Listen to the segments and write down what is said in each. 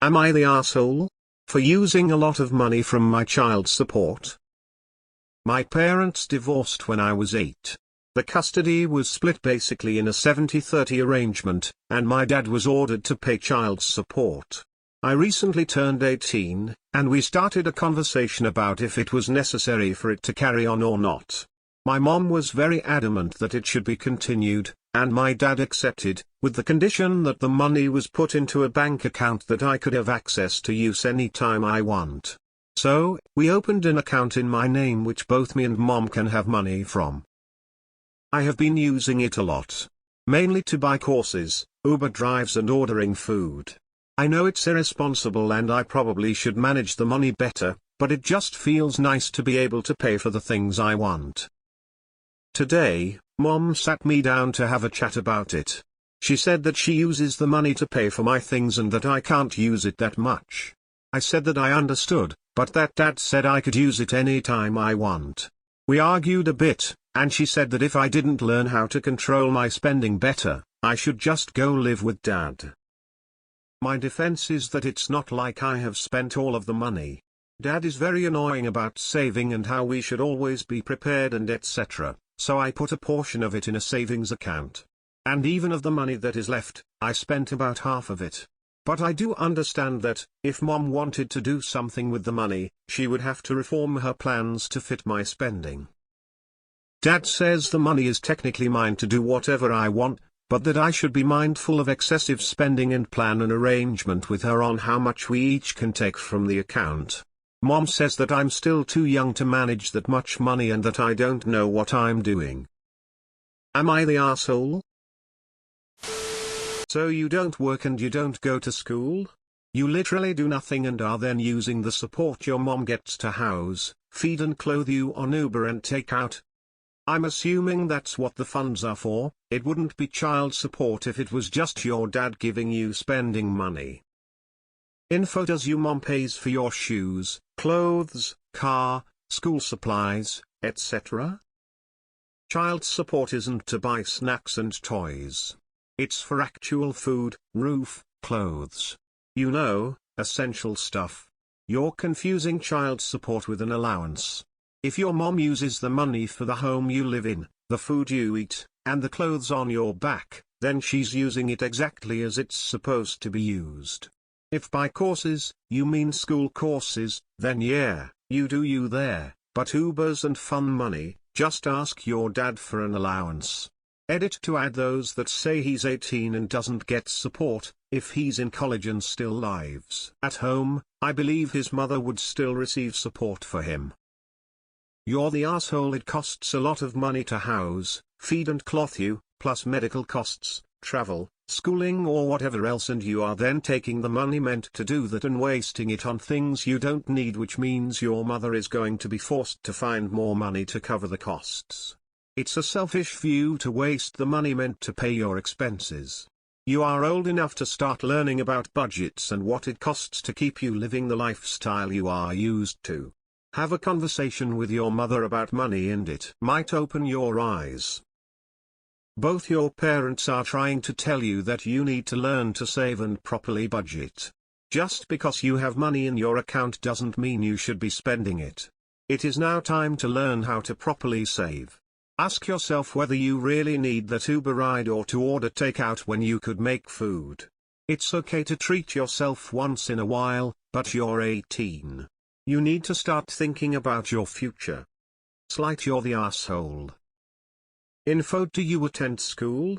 Am I the asshole for using a lot of money from my child support? My parents divorced when I was 8. The custody was split basically in a 70-30 arrangement, and my dad was ordered to pay child support. I recently turned 18, and we started a conversation about if it was necessary for it to carry on or not. My mom was very adamant that it should be continued, and my dad accepted, with the condition that the money was put into a bank account that I could have access to use any time I want. So, we opened an account in my name which both me and mom can have money from. I have been using it a lot. Mainly to buy courses, Uber drives and ordering food. I know it's irresponsible and I probably should manage the money better, but it just feels nice to be able to pay for the things I want. Today, Mom sat me down to have a chat about it. She said that she uses the money to pay for my things and that I can't use it that much. I said that I understood, but that Dad said I could use it any time I want. We argued a bit, and she said that if I didn't learn how to control my spending better, I should just go live with Dad. My defense is that it's not like I have spent all of the money. Dad is very annoying about saving and how we should always be prepared and etc. So I put a portion of it in a savings account. And even of the money that is left, I spent about half of it. But I do understand that, if Mom wanted to do something with the money, she would have to reform her plans to fit my spending. Dad says the money is technically mine to do whatever I want, but that I should be mindful of excessive spending and plan an arrangement with her on how much we each can take from the account. Mom says that I'm still too young to manage that much money and that I don't know what I'm doing. Am I the asshole? So you don't work and you don't go to school? You literally do nothing and are then using the support your mom gets to house, feed and clothe you on Uber and takeout? I'm assuming that's what the funds are for. It wouldn't be child support if it was just your dad giving you spending money. Info: does your mom pays for your shoes, clothes, car, school supplies, etc.? Child support isn't to buy snacks and toys. It's for actual food, roof, clothes. You know, essential stuff. You're confusing child support with an allowance. If your mom uses the money for the home you live in, the food you eat, and the clothes on your back, then she's using it exactly as it's supposed to be used. If by courses, you mean school courses, then yeah, you do you there, but Ubers and fun money, just ask your dad for an allowance. Edit: to add those that say he's 18 and doesn't get support. If he's in college and still lives at home, I believe his mother would still receive support for him. You're the asshole. It costs a lot of money to house, feed and clothe you, plus medical costs, travel, schooling or whatever else, and you are then taking the money meant to do that and wasting it on things you don't need, which means your mother is going to be forced to find more money to cover the costs. It's a selfish view to waste the money meant to pay your expenses. You are old enough to start learning about budgets and what it costs to keep you living the lifestyle you are used to. Have a conversation with your mother about money and it might open your eyes. Both your parents are trying to tell you that you need to learn to save and properly budget. Just because you have money in your account doesn't mean you should be spending it. It is now time to learn how to properly save. Ask yourself whether you really need that Uber ride or to order takeout when you could make food. It's okay to treat yourself once in a while, but you're 18. You need to start thinking about your future. Slight: you're the asshole. Info: do you attend school?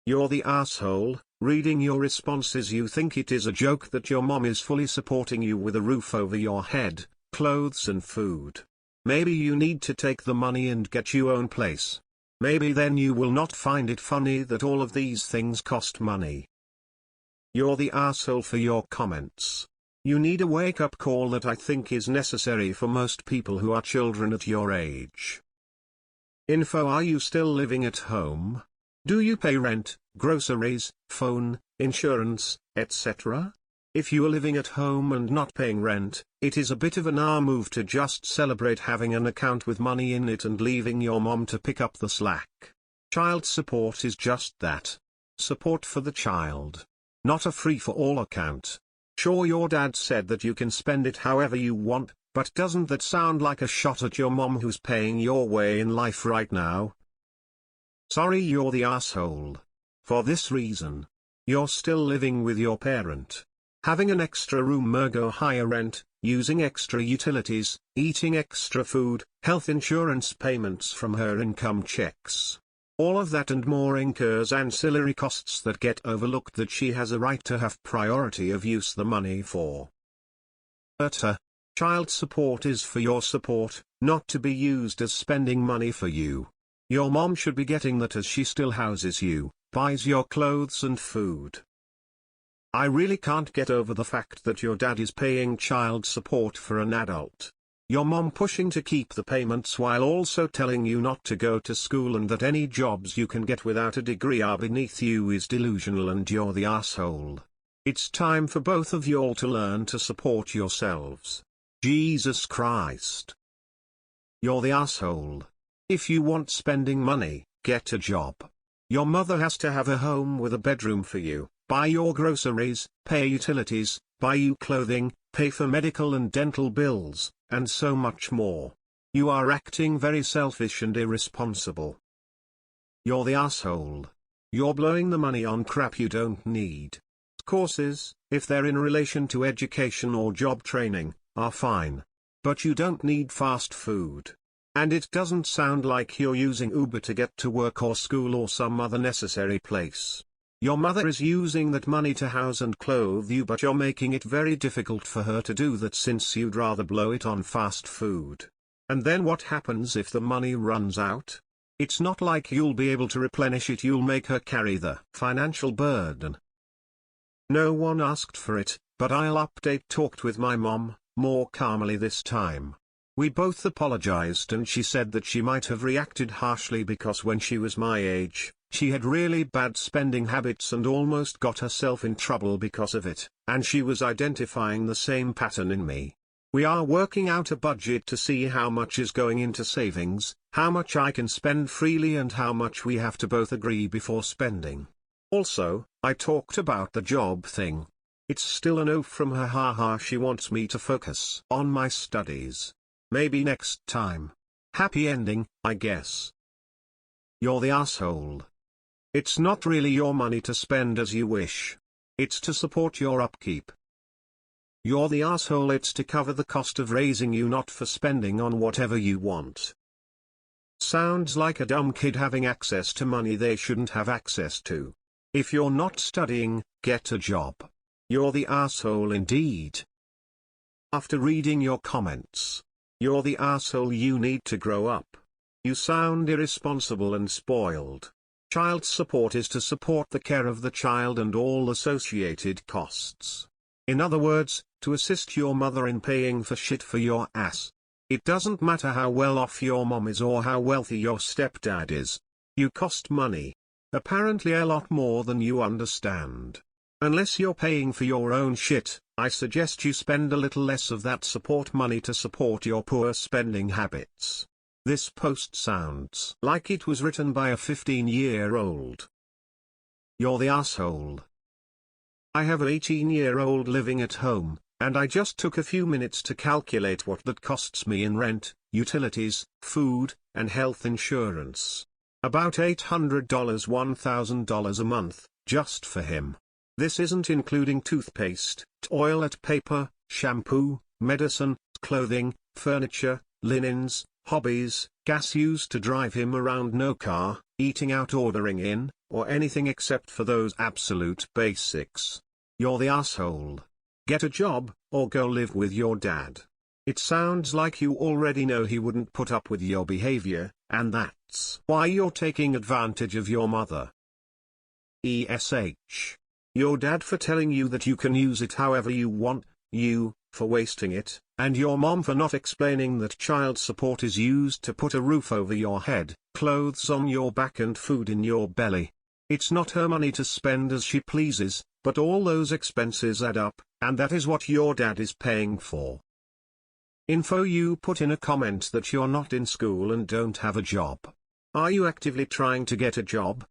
You're the asshole. Reading your responses, you think it is a joke that your mom is fully supporting you with a roof over your head, clothes and food. Maybe you need to take the money and get your own place. Maybe then you will not find it funny that all of these things cost money. You're the asshole for your comments. You need a wake-up call that I think is necessary for most people who are children at your age. Info: are you still living at home? Do you pay rent, groceries, phone, insurance, etc.? If you are living at home and not paying rent, it is a bit of an move to just celebrate having an account with money in it and leaving your mom to pick up the slack. Child support is just that. Support for the child. Not a free-for-all account. Sure, your dad said that you can spend it however you want, but doesn't that sound like a shot at your mom who's paying your way in life right now? Sorry, you're the asshole. For this reason. You're still living with your parent. Having an extra room, ergo higher rent, using extra utilities, eating extra food, health insurance payments from her income checks. All of that and more incurs ancillary costs that get overlooked that she has a right to have priority of use the money for. AITA. Child support is for your support, not to be used as spending money for you. Your mom should be getting that as she still houses you, buys your clothes and food. I really can't get over the fact that your dad is paying child support for an adult. Your mom pushing to keep the payments while also telling you not to go to school and that any jobs you can get without a degree are beneath you is delusional and you're the asshole. It's time for both of you all to learn to support yourselves. Jesus Christ. You're the asshole. If you want spending money, get a job. Your mother has to have a home with a bedroom for you, buy your groceries, pay utilities, buy you clothing, pay for medical and dental bills, and so much more. You are acting very selfish and irresponsible. You're the asshole. You're blowing the money on crap you don't need. Courses, if they're in relation to education or job training, are fine. But you don't need fast food. And it doesn't sound like you're using Uber to get to work or school or some other necessary place. Your mother is using that money to house and clothe you, but you're making it very difficult for her to do that since you'd rather blow it on fast food. And then what happens if the money runs out? It's not like you'll be able to replenish it, you'll make her carry the financial burden. No one asked for it, but I'll update. Talked with my mom, more calmly this time. We both apologized and she said that she might have reacted harshly because when she was my age, she had really bad spending habits and almost got herself in trouble because of it, and she was identifying the same pattern in me. We are working out a budget to see how much is going into savings, how much I can spend freely and how much we have to both agree before spending. Also, I talked about the job thing. It's still a no from her, haha. She wants me to focus on my studies. Maybe next time. Happy ending, I guess. You're the asshole. It's not really your money to spend as you wish. It's to support your upkeep. You're the asshole. It's to cover the cost of raising you, not for spending on whatever you want. Sounds like a dumb kid having access to money they shouldn't have access to. If you're not studying, get a job. You're the asshole indeed. After reading your comments, you're the asshole. You need to grow up. You sound irresponsible and spoiled. Child support is to support the care of the child and all associated costs. In other words, to assist your mother in paying for shit for your ass. It doesn't matter how well off your mom is or how wealthy your stepdad is. You cost money. Apparently a lot more than you understand. Unless you're paying for your own shit, I suggest you spend a little less of that support money to support your poor spending habits. This post sounds like it was written by a 15-year-old. You're the asshole. I have an 18-year-old living at home, and I just took a few minutes to calculate what that costs me in rent, utilities, food, and health insurance. About $800, $1,000 a month, just for him. This isn't including toothpaste, toilet paper, shampoo, medicine, clothing, furniture, linens, hobbies, gas used to drive him around, no car, eating out, ordering in, or anything except for those absolute basics. You're the asshole. Get a job, or go live with your dad. It sounds like you already know he wouldn't put up with your behavior, and that's why you're taking advantage of your mother. ESH. Your dad for telling you that you can use it however you want, you, for wasting it, and your mom for not explaining that child support is used to put a roof over your head, clothes on your back and food in your belly. It's not her money to spend as she pleases, but all those expenses add up, and that is what your dad is paying for. Info. You put in a comment that you're not in school and don't have a job. Are you actively trying to get a job?